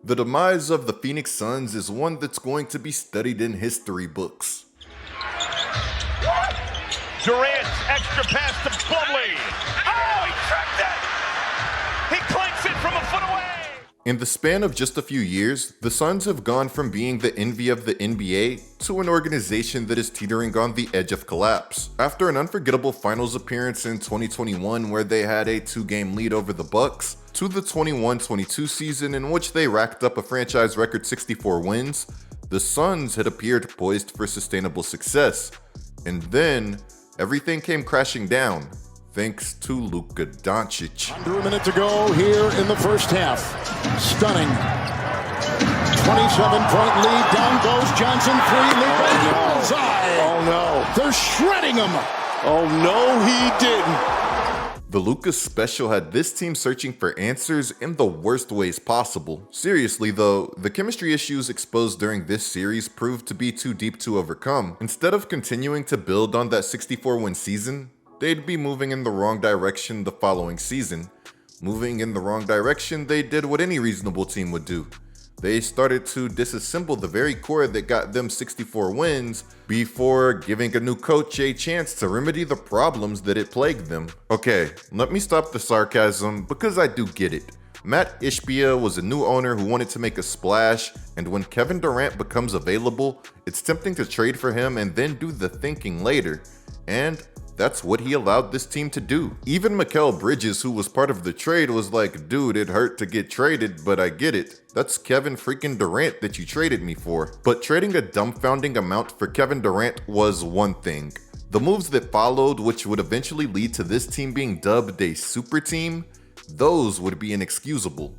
The demise of the Phoenix Suns is one that's going to be studied in history books. Durant, extra pass to Plumlee. Oh, he trapped it! He clanks it from a foot away! In the span of just a few years, the Suns have gone from being the envy of the NBA to an organization that is teetering on the edge of collapse. After an unforgettable finals appearance in 2021 where they had a 2-game lead over the Bucks, to the 21-22 season in which they racked up a franchise record 64 wins, the Suns had appeared poised for sustainable success. And then, everything came crashing down, thanks to Luka Doncic. Under a minute to go here in the first half. Stunning. 27-point lead. Down goes Johnson. 3. Luka. Bullseye. Oh no. They're shredding him. Oh no, he didn't. The Luka special had this team searching for answers in the worst ways possible. Seriously though, the chemistry issues exposed during this series proved to be too deep to overcome. Instead of continuing to build on that 64-win season, they'd be moving in the wrong direction the following season. Moving in the wrong direction, they did what any reasonable team would do. They started to disassemble the very core that got them 64 wins before giving a new coach a chance to remedy the problems that it plagued them. Okay, let me stop the sarcasm because I do get it. Matt Ishbia was a new owner who wanted to make a splash, and when Kevin Durant becomes available, it's tempting to trade for him and then do the thinking later. And that's what he allowed this team to do. Even Mikal Bridges, who was part of the trade, was like, dude, it hurt to get traded, but I get it. That's Kevin freaking Durant that you traded me for. But trading a dumbfounding amount for Kevin Durant was one thing. The moves that followed, which would eventually lead to this team being dubbed a super team, those would be inexcusable.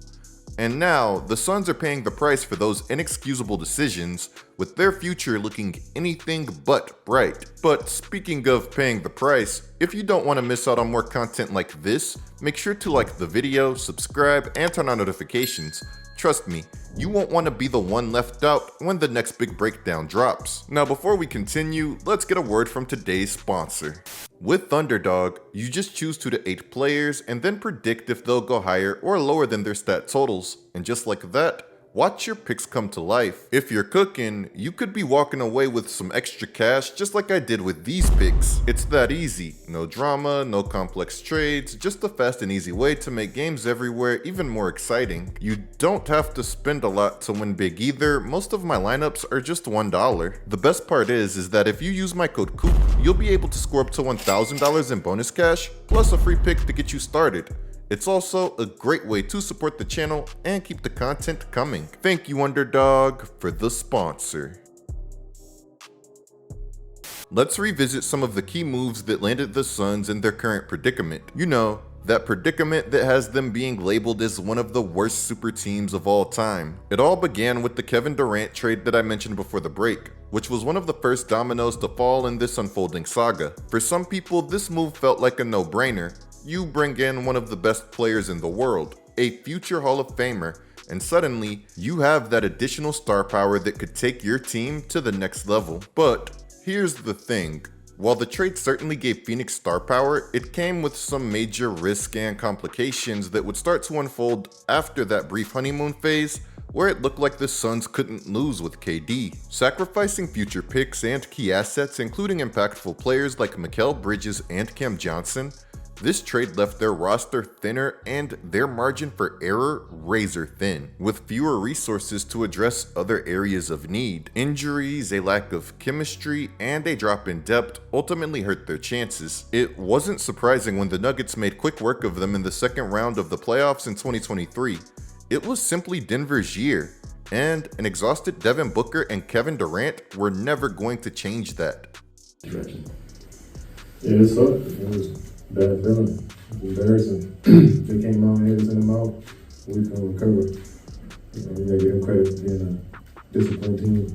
And now, the Suns are paying the price for those inexcusable decisions, with their future looking anything but bright. But speaking of paying the price, if you don't want to miss out on more content like this, make sure to like the video, subscribe, and turn on notifications. Trust me, you won't want to be the one left out when the next big breakdown drops. Now before we continue, let's get a word from today's sponsor. With Underdog, you just choose 2 to 8 players and then predict if they'll go higher or lower than their stat totals. And just like that, watch your picks come to life. If you're cooking, you could be walking away with some extra cash just like I did with these picks. It's that easy. No drama, no complex trades, just a fast and easy way to make games everywhere even more exciting. You don't have to spend a lot to win big either. Most of my lineups are just $1. The best part is that if you use my code COOP, you'll be able to score up to $1,000 in bonus cash, plus a free pick to get you started. It's also a great way to support the channel and keep the content coming. Thank you, Underdog, for the sponsor. Let's revisit some of the key moves that landed the Suns in their current predicament. You know, that predicament that has them being labeled as one of the worst super teams of all time. It all began with the Kevin Durant trade that I mentioned before the break, which was one of the first dominoes to fall in this unfolding saga. For some people, this move felt like a no-brainer. You bring in one of the best players in the world, a future Hall of Famer, and suddenly you have that additional star power that could take your team to the next level. But here's the thing. While the trade certainly gave Phoenix star power, it came with some major risk and complications that would start to unfold after that brief honeymoon phase where it looked like the Suns couldn't lose with KD. Sacrificing future picks and key assets, including impactful players like Mikal Bridges and Cam Johnson, this trade left their roster thinner and their margin for error razor thin, with fewer resources to address other areas of need. Injuries, a lack of chemistry, and a drop in depth ultimately hurt their chances. It wasn't surprising when the Nuggets made quick work of them in the second round of the playoffs in 2023. It was simply Denver's year, and an exhausted Devin Booker and Kevin Durant were never going to change that. Yeah, it sucked. It was bad feeling. It was embarrassing. They came out and hit us in the mouth. We couldn't recover. We gotta give him credit for being a disciplined team.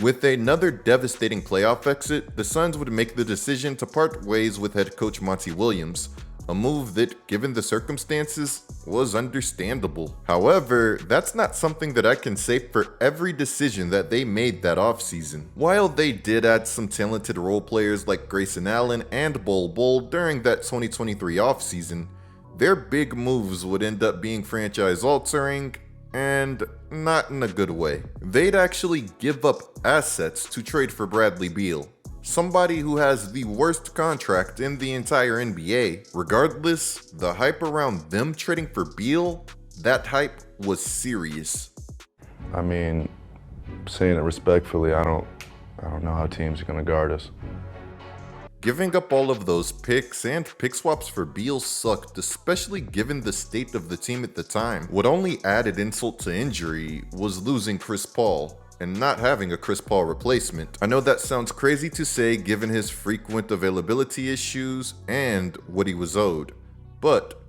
With another devastating playoff exit, the Suns would make the decision to part ways with head coach Monty Williams, a move that, given the circumstances, was understandable. However, that's not something that I can say for every decision that they made that offseason. While they did add some talented role players like Grayson Allen and Bol Bol during that 2023 offseason, their big moves would end up being franchise-altering and not in a good way. They'd actually give up assets to trade for Bradley Beal, somebody who has the worst contract in the entire NBA. Regardless, the hype around them trading for Beal, that hype was serious. I mean, saying it respectfully, I don't know how teams are going to guard us. Giving up all of those picks and pick swaps for Beal sucked, especially given the state of the team at the time. What only added insult to injury was losing Chris Paul and not having a Chris Paul replacement. I know that sounds crazy to say given his frequent availability issues and what he was owed, but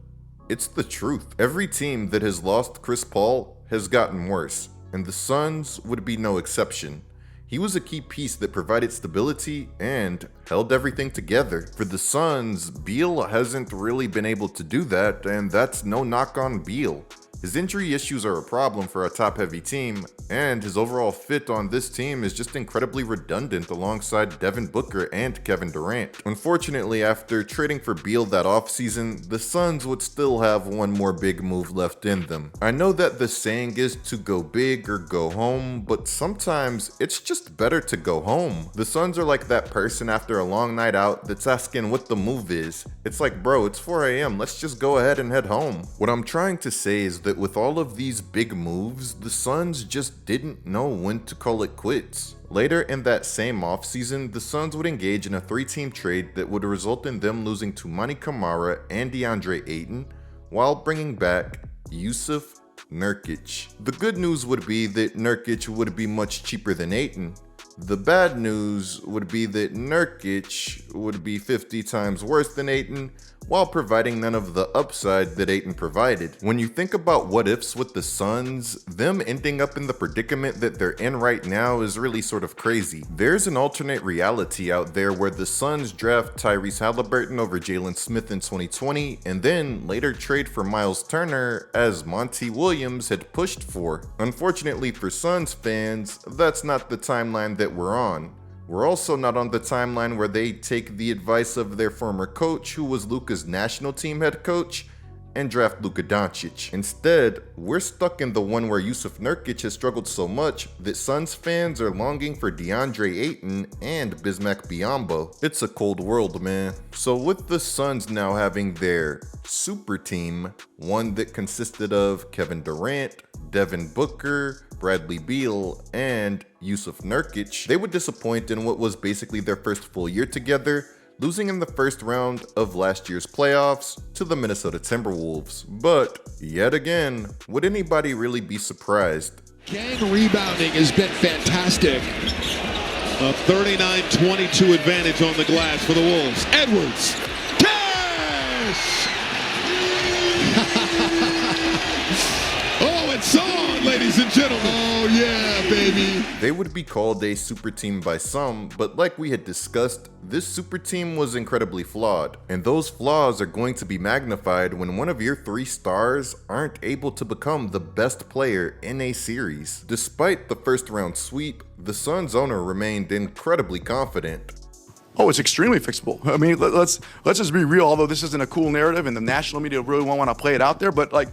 it's the truth. Every team that has lost Chris Paul has gotten worse, and the Suns would be no exception. He was a key piece that provided stability and held everything together. For the Suns, Beal hasn't really been able to do that, and that's no knock on Beal. His injury issues are a problem for a top-heavy team, and his overall fit on this team is just incredibly redundant alongside Devin Booker and Kevin Durant. Unfortunately, after trading for Beal that offseason, the Suns would still have one more big move left in them. I know that the saying is to go big or go home, but sometimes it's just better to go home. The Suns are like that person after a long night out that's asking what the move is. It's like, bro, it's 4 a.m., let's just go ahead and head home. What I'm trying to say is that with all of these big moves, the Suns just didn't know when to call it quits. Later in that same offseason, the Suns would engage in a 3-team trade that would result in them losing Toumani Camara and DeAndre Ayton, while bringing back Jusuf Nurkic. The good news would be that Nurkic would be much cheaper than Ayton. The bad news would be that Nurkic would be 50 times worse than Ayton, while providing none of the upside that Ayton provided. When you think about what ifs with the Suns, them ending up in the predicament that they're in right now is really sort of crazy. There's an alternate reality out there where the Suns draft Tyrese Halliburton over Jalen Smith in 2020, and then later trade for Miles Turner as Monty Williams had pushed for. Unfortunately for Suns fans, that's not the timeline that we're on. We're also not on the timeline where they take the advice of their former coach, who was Luka's national team head coach, and draft Luka Doncic. Instead, we're stuck in the one where Jusuf Nurkic has struggled so much that Suns fans are longing for DeAndre Ayton and Bismack Biyombo. It's a cold world, man. So with the Suns now having their super team, one that consisted of Kevin Durant, Devin Booker, Bradley Beal, and Jusuf Nurkic, they would disappoint in what was basically their first full year together, losing in the first round of last year's playoffs to the Minnesota Timberwolves. But yet again, would anybody really be surprised? Gang rebounding has been fantastic. A 39-22 advantage on the glass for the Wolves. Edwards. Cash! Oh, it's on, ladies and gentlemen. Oh, yeah, baby. They would be called a super team by some, but like we had discussed, this super team was incredibly flawed, and those flaws are going to be magnified when one of your 3 stars aren't able to become the best player in a series. Despite the first round sweep, the Suns owner remained incredibly confident. Oh, it's extremely fixable. I mean, let's just be real, although this isn't a cool narrative and the national media really won't want to play it out there, but like,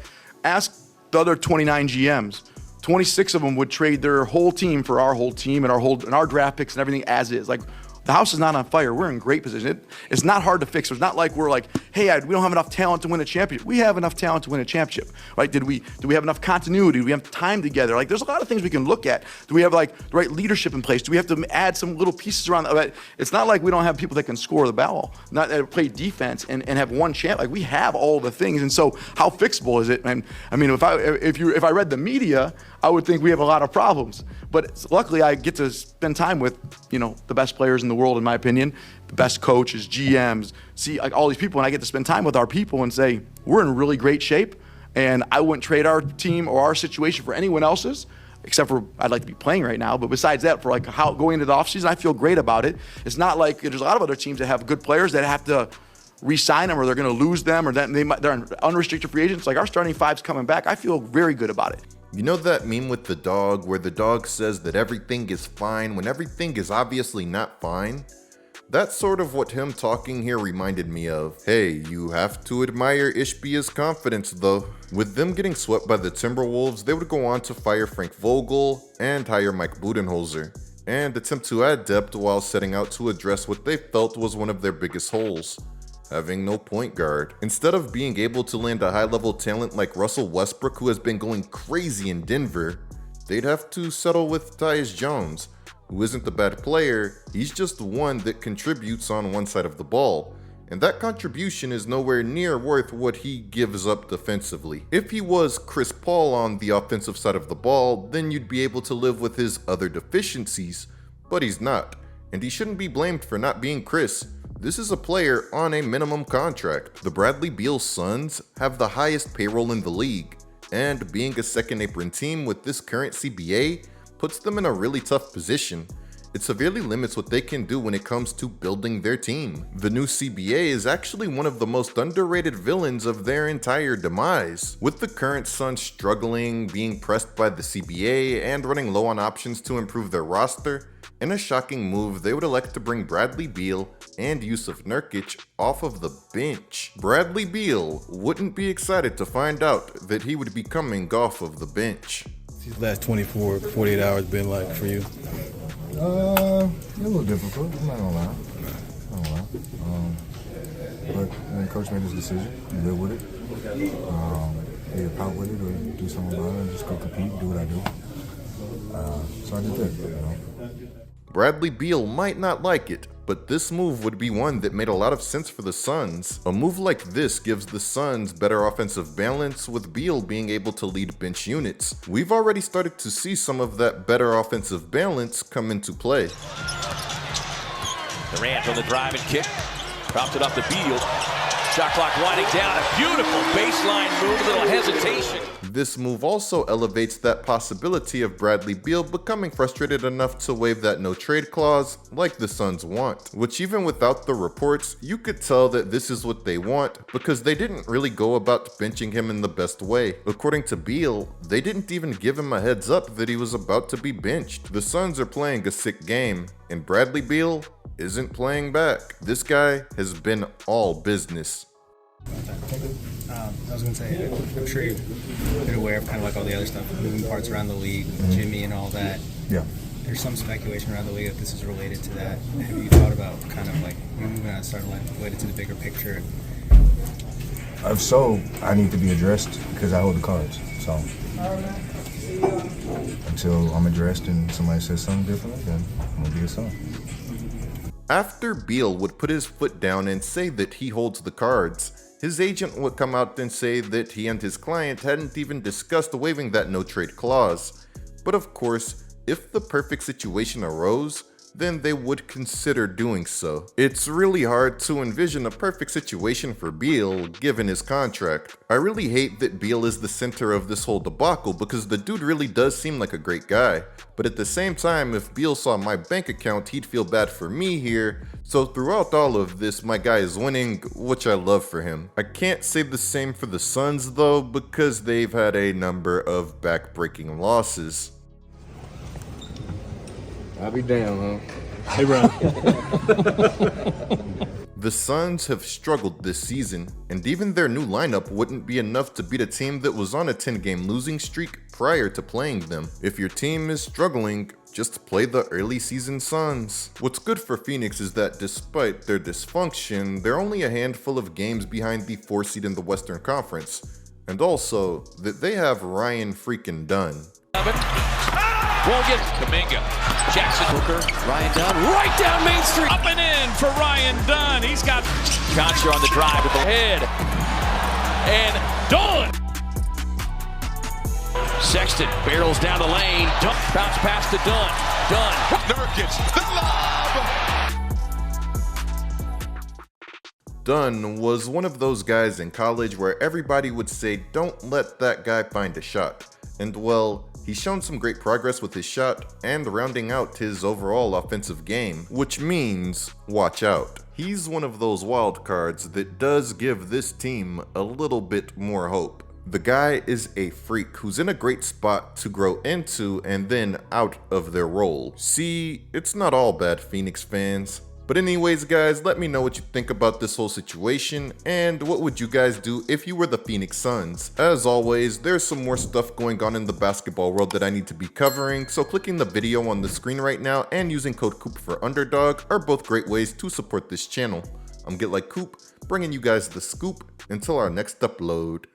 ask the other 29 GMs. 26 of them would trade their whole team for our whole team and our draft picks and everything as is. Like, the house is not on fire. We're in great position. It's not hard to fix. It's not like we're like, hey, we don't have enough talent to win a championship. We have enough talent to win a championship, right? Do we have enough continuity? Do we have time together? Like, there's a lot of things we can look at. Do we have like the right leadership in place? Do we have to add some little pieces around? It's not like we don't have people that can score the ball, not that play defense and have one champ. Like, we have all the things. And so, how fixable is it? And I mean, if I read the media, I would think we have a lot of problems. But luckily, I get to spend time with, the best players in the world, in my opinion, the best coaches, GMs, see like all these people, and I get to spend time with our people and say, we're in really great shape, and I wouldn't trade our team or our situation for anyone else's, except for I'd like to be playing right now. But besides that, for like how going into the offseason, I feel great about it. It's not like there's a lot of other teams that have good players that have to re-sign them or they're going to lose them or that they're unrestricted free agents. Like, our starting 5's coming back. I feel very good about it. You know that meme with the dog where the dog says that everything is fine when everything is obviously not fine? That's sort of what him talking here reminded me of. Hey, you have to admire Ishbia's confidence though. With them getting swept by the Timberwolves, they would go on to fire Frank Vogel and hire Mike Budenholzer, and attempt to add depth while setting out to address what they felt was one of their biggest holes: having no point guard. Instead of being able to land a high-level talent like Russell Westbrook, who has been going crazy in Denver, they'd have to settle with Tyus Jones, who isn't a bad player, he's just one that contributes on one side of the ball, and that contribution is nowhere near worth what he gives up defensively. If he was Chris Paul on the offensive side of the ball, then you'd be able to live with his other deficiencies, but he's not, and he shouldn't be blamed for not being Chris. This is a player on a minimum contract. The Bradley Beal Suns have the highest payroll in the league, and being a second apron team with this current CBA puts them in a really tough position. It severely limits what they can do when it comes to building their team. The new CBA is actually one of the most underrated villains of their entire demise. With the current Suns struggling, being pressed by the CBA, and running low on options to improve their roster, in a shocking move, they would elect to bring Bradley Beal and Jusuf Nurkic off of the bench. Bradley Beal wouldn't be excited to find out that he would be coming off of the bench. These last 24, 48 hours been like for you? A little difficult, I'm not gonna lie. But when coach made his decision, you live with it. Either pout with it or do something about it and just go compete, do what I do. So I did that, Bradley Beal might not like it, but this move would be one that made a lot of sense for the Suns. A move like this gives the Suns better offensive balance, with Beal being able to lead bench units. We've already started to see some of that better offensive balance come into play. Durant on the drive and kick, dropped it off to Beal. Shot clock winding down, a beautiful baseline move, a little hesitation. This move also elevates that possibility of Bradley Beal becoming frustrated enough to waive that no trade clause like the Suns want, which even without the reports, you could tell that this is what they want because they didn't really go about benching him in the best way. According to Beal, they didn't even give him a heads up that he was about to be benched. The Suns are playing a sick game, and Bradley Beal isn't playing back. This guy has been all business. I was going to say, I'm sure you've been aware of kind of like all the other stuff, moving parts around the league, Jimmy and all that. Yeah. There's some speculation around the league that this is related to that. Have you thought about kind of like moving on, starting like related to the bigger picture? If so, I need to be addressed because I hold the cards. So until I'm addressed and somebody says something different, then I'm gonna be a son. After Beal would put his foot down and say that he holds the cards, his agent would come out and say that he and his client hadn't even discussed waiving that no-trade clause. But of course, if the perfect situation arose, then they would consider doing so. It's really hard to envision a perfect situation for Beal given his contract. I really hate that Beal is the center of this whole debacle because the dude really does seem like a great guy. But at the same time, if Beal saw my bank account, he'd feel bad for me here. So throughout all of this, my guy is winning, which I love for him. I can't say the same for the Suns though, because they've had a number of back-breaking losses. I'll be damned, huh? Hey, bro. The Suns have struggled this season, and even their new lineup wouldn't be enough to beat a team that was on a 10-game losing streak prior to playing them. If your team is struggling, just play the early season Suns. What's good for Phoenix is that despite their dysfunction, they're only a handful of games behind the 4 seed in the Western Conference, and also that they have Ryan freaking Dunn. Won't get Kuminga. Jackson Booker. Ryan Dunn right down Main Street. Up and in for Ryan Dunn. He's got Concher on the drive with the head. And Dunn. Sexton barrels down the lane. Bounce pass to Dunn. Dunn. Nurkic, the lob. Dunn was one of those guys in college where everybody would say, don't let that guy find a shot. And well, he's shown some great progress with his shot and rounding out his overall offensive game, which means watch out. He's one of those wild cards that does give this team a little bit more hope. The guy is a freak who's in a great spot to grow into and then out of their role. See, it's not all bad, Phoenix fans. But anyways guys, let me know what you think about this whole situation, and what would you guys do if you were the Phoenix Suns. As always, there's some more stuff going on in the basketball world that I need to be covering, so clicking the video on the screen right now and using code COOP for Underdog are both great ways to support this channel. I'm Get Like Coop, bringing you guys the scoop until our next upload.